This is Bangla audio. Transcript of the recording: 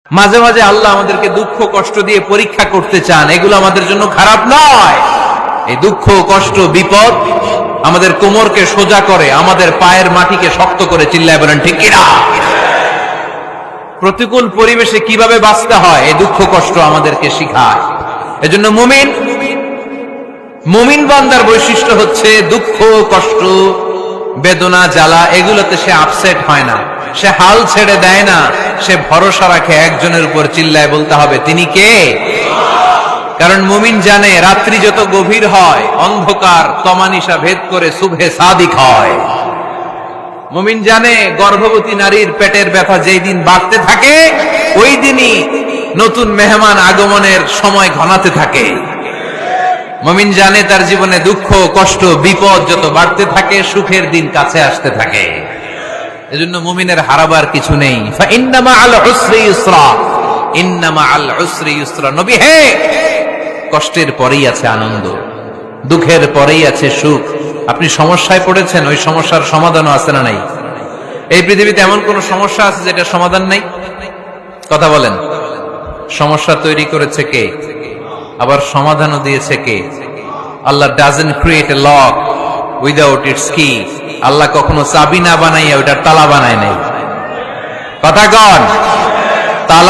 মাঝে মাঝে আল্লাহ আমাদেরকে দুঃখ কষ্ট দিয়ে পরীক্ষা করতে চান, এগুলো আমাদের জন্য খারাপ নয়। এই দুঃখ কষ্ট বিপদ আমাদের কোমরকে সোজা করে, আমাদের পায়ের মাটিকে শক্ত করে। চিল্লায় বলেন ঠিক কিনা? প্রতিকূল পরিবেশে কিভাবে বাঁচতে হয় এই দুঃখ কষ্ট আমাদেরকে শিখায়। এজন্য মুমিন বান্দার বৈশিষ্ট্য হচ্ছে দুঃখ কষ্ট বেদনা জ্বালা এগুলোতে সে আপসেট হয় না, সে হাল ছেড়ে দেয় না, সে ভরসা রাখে একজনের উপর। চিল্লায় বলতে হবে তিনি কে? কারণ মুমিন জানে রাত্রি যত গভীর হয় অন্ধকার তমানিসা ভেদ করে সুবহে সাদিক হয়। মুমিন জানে গর্ভবতী নারীর পেটের ব্যথা যেই দিন বাড়তে থাকে ওই দিনই নতুন মেহমান আগমনের সময় ঘনাতে থাকে। মুমিন জানে তার জীবনে দুঃখ কষ্ট বিপদ যত বাড়তে থাকে সুখের দিন কাছে আসতে থাকে। এজন্য মুমিনের হারাবার কিছু নেই। ফাইন্না মাআল উসরি ইউসরা, ইন্না মাআল উসরি ইউসরা। নবী হে, কষ্টের পরেই আছে আনন্দ, দুঃখের পরেই আছে সুখ। আপনি সমস্যায় পড়েছেন, ওই সমস্যার সমাধানও আছে না নাই? এই পৃথিবীতে এমন কোন সমস্যা আছে যেটা সমাধান নাই? কথা বলেন। সমস্যা তৈরি করেছে কে? আবার সমাধানও দিয়েছে কে? Allah doesn't create a lock without its key. Allah কখনো চাবি না বানাইয়া ওইটার তালা বানায় নাই। কথা কন। তালা